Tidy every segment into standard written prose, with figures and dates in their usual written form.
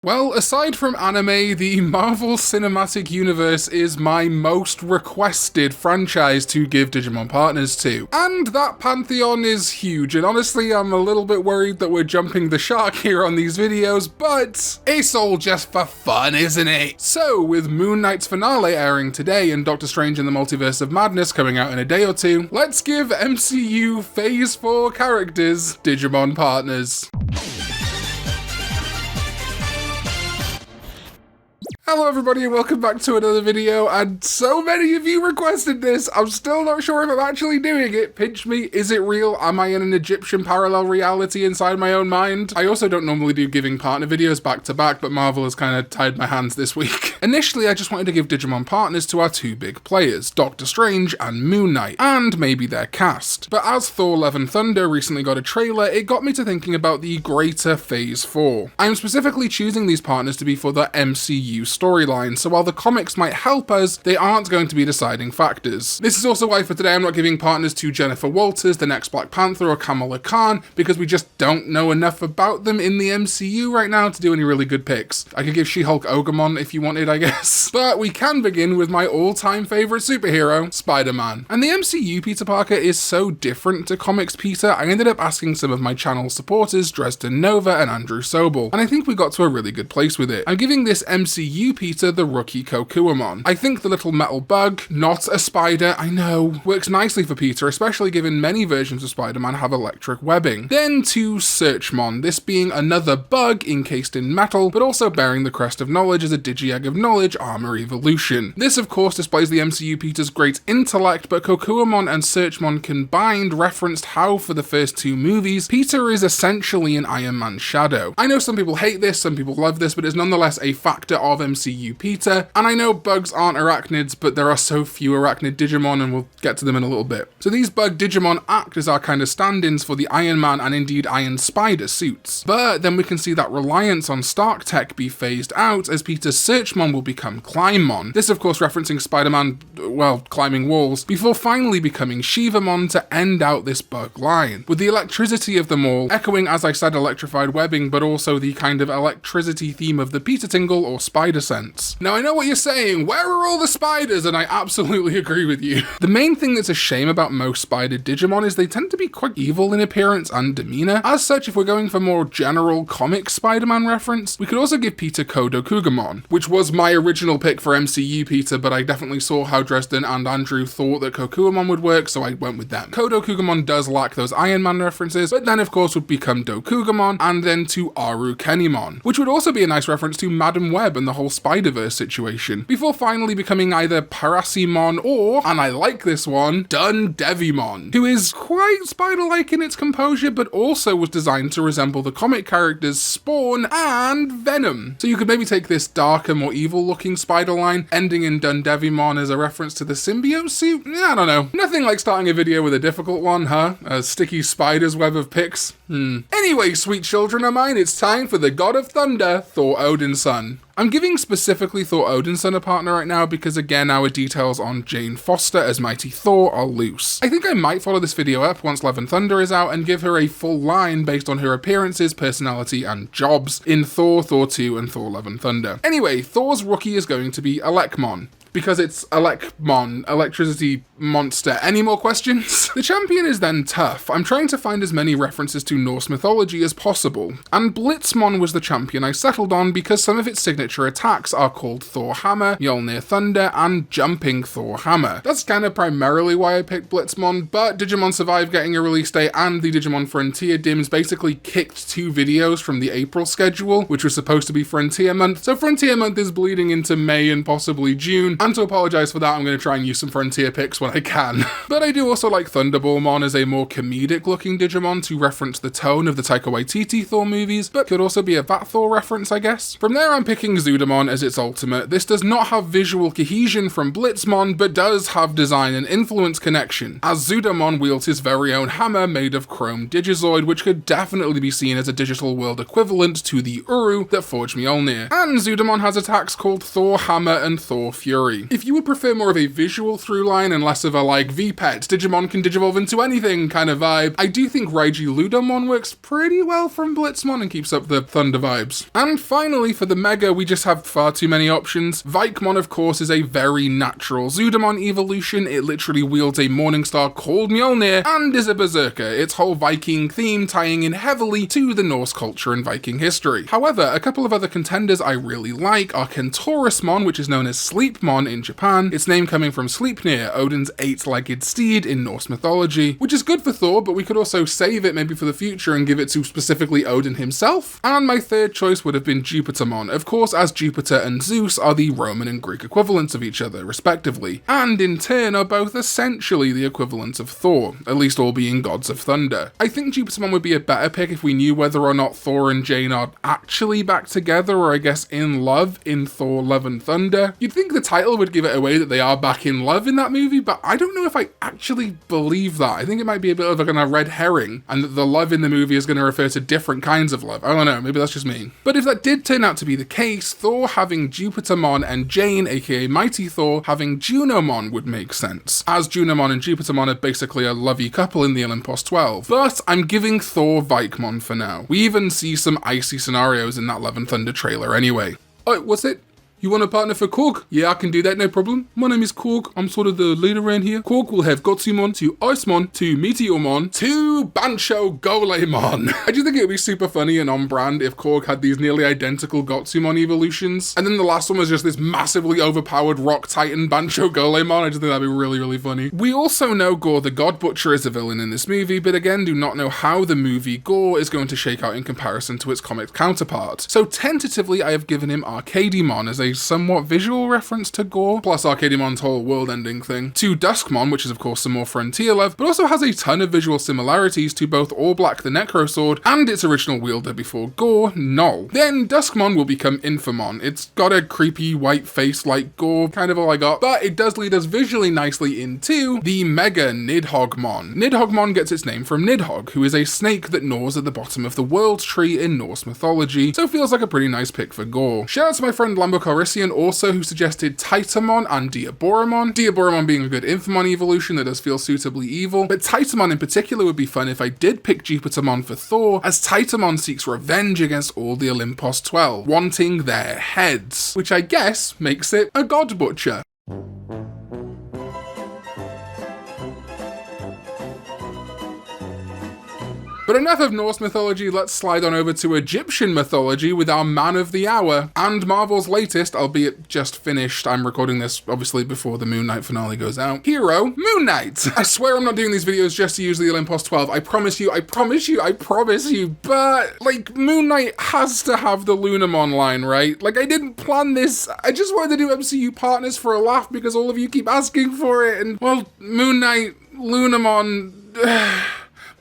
Well, aside from anime, the Marvel Cinematic Universe is my most requested franchise to give Digimon partners to. And that pantheon is huge, and honestly I'm a little bit worried that we're jumping the shark here on these videos, but it's all just for fun, isn't it? So, with Moon Knight's finale airing today and Doctor Strange in the Multiverse of Madness coming out in a day or two, let's give MCU Phase 4 characters Digimon partners. Hello everybody and welcome back to another video, and so many of you requested this. I'm still not sure if I'm actually doing it. Pinch me, is it real? Am I in an Egyptian parallel reality inside my own mind? I also don't normally do giving partner videos back to back, but Marvel has kind of tied my hands this week. Initially, I just wanted to give Digimon partners to our two big players, Doctor Strange and Moon Knight, and maybe their cast. But as Thor Love and Thunder recently got a trailer, it got me to thinking about the greater Phase 4. I'm specifically choosing these partners to be for the MCU storyline, so while the comics might help us, they aren't going to be deciding factors. This is also why for today I'm not giving partners to Jennifer Walters, the next Black Panther, or Kamala Khan, because we just don't know enough about them in the MCU right now to do any really good picks. I could give She-Hulk Ogremon if you wanted, I guess. But we can begin with my all-time favourite superhero, Spider-Man. And the MCU Peter Parker is so different to comics Peter, I ended up asking some of my channel supporters, Dresden Nova and Andrew Sobel, and I think we got to a really good place with it. I'm giving this MCU Peter the rookie Kokuamon. I think the little metal bug, not a spider, I know, works nicely for Peter, especially given many versions of Spider-Man have electric webbing. Then to Searchmon, this being another bug encased in metal, but also bearing the crest of knowledge as a Digi-Egg of Knowledge armor evolution. This of course displays the MCU Peter's great intellect, but Kokuamon and Searchmon combined referenced how for the first two movies, Peter is essentially an Iron Man shadow. I know some people hate this, some people love this, but it's nonetheless a factor of MCU Peter, and I know bugs aren't arachnids, but there are so few arachnid Digimon, and we'll get to them in a little bit. So these bug Digimon act as our kind of stand-ins for the Iron Man and indeed Iron Spider suits. But then we can see that reliance on Stark tech be phased out as Peter's Searchmon will become Climbmon. This of course referencing Spider-Man, well, climbing walls, before finally becoming Shivamon to end out this bug line. With the electricity of them all, echoing as I said electrified webbing, but also the kind of electricity theme of the Peter Tingle or Spider Sense. Now I know what you're saying, where are all the spiders? And I absolutely agree with you. The main thing that's a shame about most spider Digimon is they tend to be quite evil in appearance and demeanor. As such, if we're going for more general comic Spider-Man reference, we could also give Peter Kodokugamon, which was my original pick for MCU Peter, but I definitely saw how Dresden and Andrew thought that Kokuamon would work, so I went with them. Kodokugamon does lack those Iron Man references, but then of course would become Dokugamon, and then to Arukenimon, which would also be a nice reference to Madam Web and the whole Spider-Verse situation, before finally becoming either Parasimon or, and I like this one, Dundevimon, who is quite spider-like in its composure, but also was designed to resemble the comic characters Spawn and Venom. So you could maybe take this darker, more evil-looking spider line, ending in Dundevimon as a reference to the symbiote suit? I don't know. Nothing like starting a video with a difficult one, huh? A sticky spider's web of picks? Anyway, sweet children of mine, it's time for the God of Thunder, Thor Odin's son. I'm giving specifically Thor Odin's son a partner right now because again our details on Jane Foster as Mighty Thor are loose. I think I might follow this video up once Love and Thunder is out and give her a full line based on her appearances, personality and jobs in Thor, Thor 2 and Thor Love and Thunder. Anyway, Thor's rookie is going to be Elekmon, because it's Elekmon, electricity monster. Any more questions? The champion is then tough. I'm trying to find as many references to Norse mythology as possible, and Blitzmon was the champion I settled on because some of its signature attacks are called Thor Hammer, Mjolnir Thunder, and Jumping Thor Hammer. That's kind of primarily why I picked Blitzmon, but Digimon survived getting a release date, and the Digimon Frontier Dims basically kicked 2 videos from the April schedule, which was supposed to be Frontier Month, so Frontier Month is bleeding into May and possibly June. And to apologise for that, I'm going to try and use some Frontier picks when I can. But I do also like Thunderballmon as a more comedic looking Digimon to reference the tone of the Taika Waititi Thor movies, but could also be a Vat Thor reference, I guess. From there I'm picking Zudamon as its ultimate. This does not have visual cohesion from Blitzmon, but does have design and influence connection, as Zudamon wields his very own hammer made of chrome Digizoid, which could definitely be seen as a digital world equivalent to the Uru that forged Mjolnir. And Zudamon has attacks called Thor Hammer and Thor Fury, story. If you would prefer more of a visual through line and less of a like V-Pet, Digimon can digivolve into anything kind of vibe, I do think Raiji Ludamon works pretty well from Blitzmon and keeps up the Thunder vibes. And finally, for the Mega, we just have far too many options. Vikemon, of course, is a very natural Zudamon evolution. It literally wields a Morningstar called Mjolnir and is a berserker, its whole Viking theme tying in heavily to the Norse culture and Viking history. However, a couple of other contenders I really like are Kentaurismon, which is known as Sleepmon in Japan, its name coming from Sleipnir, Odin's eight-legged steed in Norse mythology, which is good for Thor, but we could also save it maybe for the future and give it to specifically Odin himself. And my third choice would have been Jupitermon, of course, as Jupiter and Zeus are the Roman and Greek equivalents of each other, respectively, and in turn are both essentially the equivalents of Thor, at least all being gods of thunder. I think Jupitermon would be a better pick if we knew whether or not Thor and Jane are actually back together, or I guess in love in Thor Love and Thunder. You'd think the title would give it away that they are back in love in that movie, but I don't know if I actually believe that. I think it might be a bit of a kind of red herring, and that the love in the movie is going to refer to different kinds of love. I don't know, maybe that's just me. But if that did turn out to be the case, Thor having Jupitermon and Jane, aka Mighty Thor, having Junomon would make sense, as Junomon and Jupitermon are basically a lovey couple in the Olympus 12. But I'm giving Thor Vikemon for now. We even see some icy scenarios in that Love and Thunder trailer anyway. Oh, what's it? You want a partner for Korg? Yeah, I can do that, no problem. My name is Korg. I'm sort of the leader around here. Korg will have Gotsumon to Icemon to Meteormon to Bancho Golemon. I do think it would be super funny and on brand if Korg had these nearly identical Gotsumon evolutions, and then the last one was just this massively overpowered rock titan Bancho Golemon. I just think that'd be really, really funny. We also know Gorr the God Butcher is a villain in this movie, but again do not know how the movie Gorr is going to shake out in comparison to its comic counterpart. So tentatively I have given him Arcadimon as a somewhat visual reference to Gorr, plus Arcadimon's whole world-ending thing, to Duskmon, which is of course some more frontier love, but also has a ton of visual similarities to both All Black the Necrosword and its original wielder before Gorr, Null. Then Duskmon will become Infamon. It's got a creepy white face like Gorr, kind of all I got, but it does lead us visually nicely into the Mega Nidhoggmon. Nidhoggmon gets its name from Nidhogg, who is a snake that gnaws at the bottom of the World Tree in Norse mythology, so feels like a pretty nice pick for Gorr. Shout out to my friend Lambo also, who suggested Titamon and Diaboromon. Diaboromon being a good Infamon evolution that does feel suitably evil, but Titamon in particular would be fun if I did pick Jupitermon for Thor, as Titamon seeks revenge against all the Olympus 12, wanting their heads, which I guess makes it a God Butcher. But enough of Norse mythology, let's slide on over to Egyptian mythology with our man of the hour, and Marvel's latest, albeit just finished, I'm recording this obviously before the Moon Knight finale goes out, hero, Moon Knight! I swear I'm not doing these videos just to use the Olympus 12, I promise you, but, like, Moon Knight has to have the Lunamon line, right? Like, I didn't plan this, I just wanted to do MCU partners for a laugh because all of you keep asking for it, and, well, Moon Knight, Lunamon...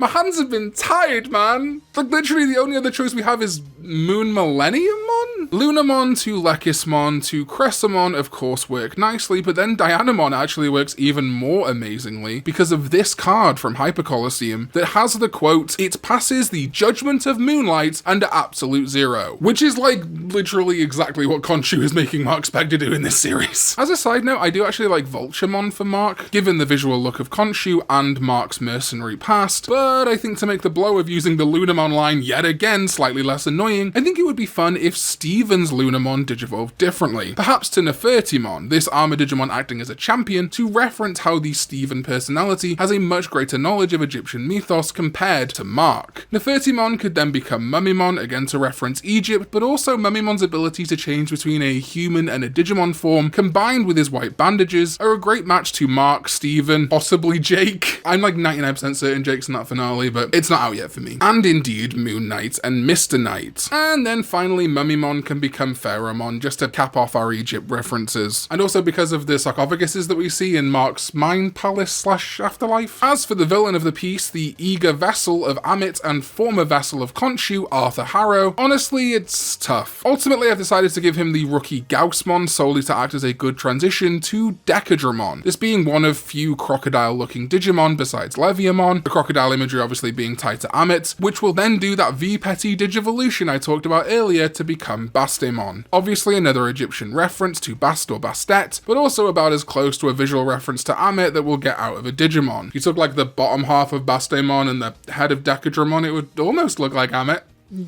My hands have been tied, man. Like, literally the only other choice we have is Moon Millenniummon? Lunamon to Lekismon to Cressamon, of course, work nicely, but then Dianamon actually works even more amazingly because of this card from Hyper Colosseum that has the quote, "It passes the judgment of Moonlight under absolute zero," which is like literally exactly what Khonshu is making Mark Spector do in this series. As a side note, I do actually like Vulturemon for Mark, given the visual look of Khonshu and Mark's mercenary past, but I think to make the blow of using the Lunamon line yet again slightly less annoying, I think it would be fun if Steven's Lunamon digivolved differently. Perhaps to Nefertimon, this armor Digimon acting as a champion to reference how the Steven personality has a much greater knowledge of Egyptian mythos compared to Mark. Nefertimon could then become Mummymon, again to reference Egypt, but also Mummimon's ability to change between a human and a Digimon form, combined with his white bandages, are a great match to Mark, Steven, possibly Jake. I'm like 99% certain Jake's in that finale, but it's not out yet for me. And indeed, Moon Knight and Mr. Knight. And then finally, Mummymon can become Pharaohmon, just to cap off our Egypt references. And also because of the sarcophaguses that we see in Mark's Mind Palace / Afterlife. As for the villain of the piece, the eager vassal of Amit and former vassal of Khonshu, Arthur Harrow, honestly, it's tough. Ultimately, I've decided to give him the rookie Gaussmon solely to act as a good transition to Decadramon, this being one of few crocodile-looking Digimon besides Leviamon, the crocodile imagery obviously being tied to Amit, which will then do that V-Petty Digivolution I talked about earlier to become Bastemon. Obviously another Egyptian reference to Bast or Bastet, but also about as close to a visual reference to Amit that we'll get out of a Digimon. If you took like the bottom half of Bastemon and the head of Decadramon, it would almost look like Amit.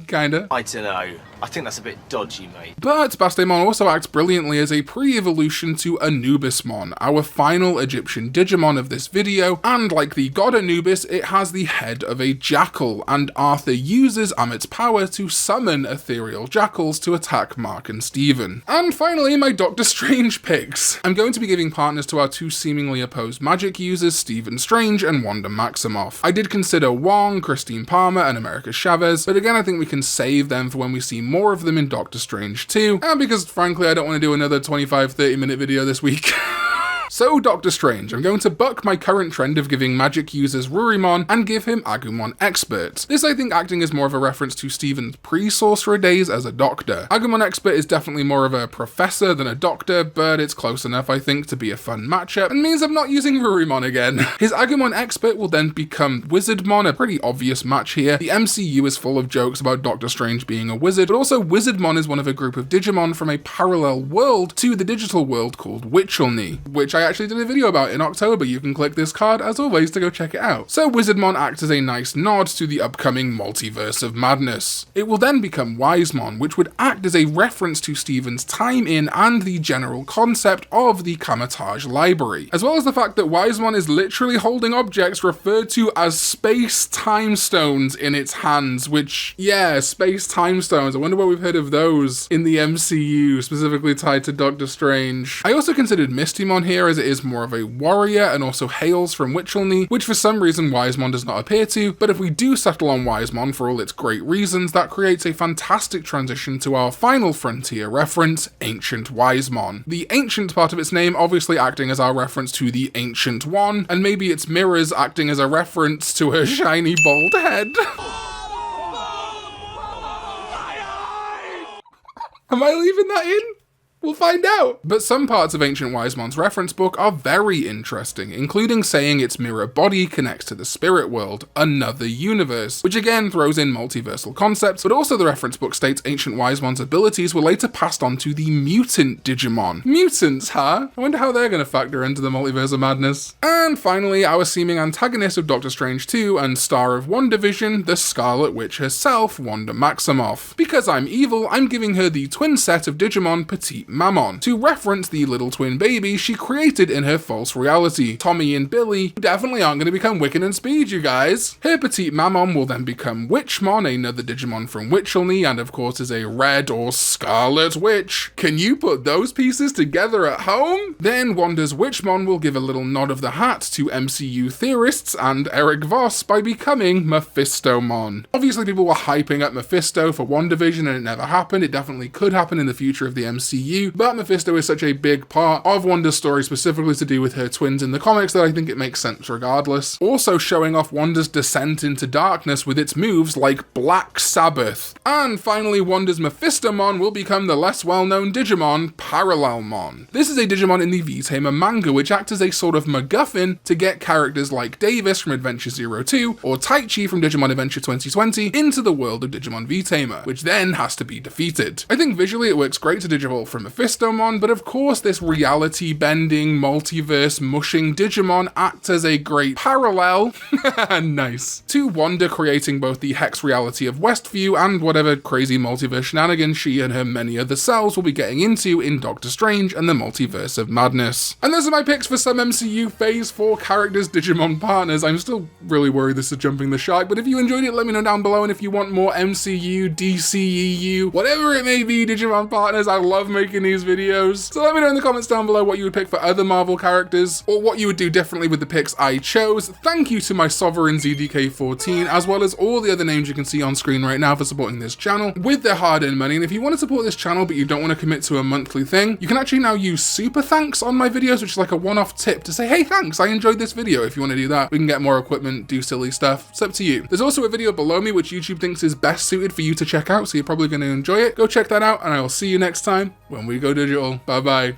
Kinda. I don't know. I think that's a bit dodgy, mate. But Bastemon also acts brilliantly as a pre-evolution to Anubismon, our final Egyptian Digimon of this video, and like the god Anubis, it has the head of a jackal, and Arthur uses Amit's power to summon ethereal jackals to attack Mark and Steven. And finally, my Doctor Strange picks. I'm going to be giving partners to our two seemingly opposed magic users, Stephen Strange and Wanda Maximoff. I did consider Wong, Christine Palmer, and America Chavez, but again I think we can save them for when we see more of them in Doctor Strange 2, and because frankly I don't want to do another 25-30 minute video this week. So Doctor Strange, I'm going to buck my current trend of giving magic users Rurimon and give him Agumon Expert. This I think acting as more of a reference to Steven's pre-sorcerer days as a doctor. Agumon Expert is definitely more of a professor than a doctor, but it's close enough I think to be a fun matchup, and means I'm not using Rurimon again. His Agumon Expert will then become Wizardmon, a pretty obvious match here. The MCU is full of jokes about Doctor Strange being a wizard, but also Wizardmon is one of a group of Digimon from a parallel world to the digital world called Witchelny, which I actually did a video about in October. You can click this card as always to go check it out. So Wizardmon acts as a nice nod to the upcoming Multiverse of Madness. It will then become Wisemon, which would act as a reference to Steven's time in and the general concept of the Kamatage library, as well as the fact that Wisemon is literally holding objects referred to as space-time stones in its hands, which, yeah, space-time stones. I wonder where we've heard of those in the MCU, specifically tied to Doctor Strange. I also considered Mistymon here, as it is more of a warrior and also hails from Witchelny, which for some reason Wisemon does not appear to, but if we do settle on Wisemon for all its great reasons, that creates a fantastic transition to our final frontier reference, Ancient Wisemon. The ancient part of its name obviously acting as our reference to the Ancient One, and maybe its mirrors acting as a reference to her shiny bald head. Am I leaving that in? We'll find out. But some parts of Ancient Wisemon's reference book are very interesting, including saying its mirror body connects to the spirit world, another universe, which again throws in multiversal concepts, but also the reference book states Ancient Wisemon's abilities were later passed on to the mutant Digimon. Mutants, huh? I wonder how they're going to factor into the Multiverse of Madness. And finally, our seeming antagonist of Doctor Strange 2 and star of WandaVision, the Scarlet Witch herself, Wanda Maximoff. Because I'm evil, I'm giving her the twin set of Digimon Petite Mammon, to reference the little twin baby she created in her false reality. Tommy and Billy definitely aren't going to become Wiccan and Speed, you guys. Her Petite Mammon will then become Witchmon, another Digimon from Witchelny, and of course is a red or Scarlet Witch. Can you put those pieces together at home? Then Wanda's Witchmon will give a little nod of the hat to MCU theorists and Eric Voss by becoming Mephistomon. Obviously people were hyping up Mephisto for WandaVision and it never happened. It definitely could happen in the future of the MCU, but Mephisto is such a big part of Wanda's story, specifically to do with her twins in the comics, that I think it makes sense regardless. Also showing off Wanda's descent into darkness with its moves like Black Sabbath. And finally, Wanda's Mephistomon will become the less well-known Digimon, Parallelmon. This is a Digimon in the V-Tamer manga, which acts as a sort of MacGuffin to get characters like Davis from Adventure 02 or Taichi from Digimon Adventure 2020 into the world of Digimon V-Tamer, which then has to be defeated. I think visually it works great to digivolve from Mephistomon, but of course this reality-bending, multiverse-mushing Digimon acts as a great parallel, nice, to Wanda creating both the Hex reality of Westview and whatever crazy multiverse shenanigans she and her many other selves will be getting into in Doctor Strange and the Multiverse of Madness. And those are my picks for some MCU Phase 4 characters Digimon partners. I'm still really worried this is jumping the shark, but if you enjoyed it, let me know down below, and if you want more MCU, DCEU, whatever it may be Digimon partners, I love making these videos. So let me know in the comments down below what you would pick for other Marvel characters, or what you would do differently with the picks I chose. Thank you to my Sovereign ZDK14, as well as all the other names you can see on screen right now for supporting this channel with their hard-earned money. And if you want to support this channel but you don't want to commit to a monthly thing, you can actually now use super thanks on my videos, which is like a one-off tip to say, hey, thanks, I enjoyed this video. If you want to do that, we can get more equipment, do silly stuff. It's up to you. There's also a video below me which YouTube thinks is best suited for you to check out, so you're probably going to enjoy it. Go check that out, and I will see you next time when we go digital. Bye bye.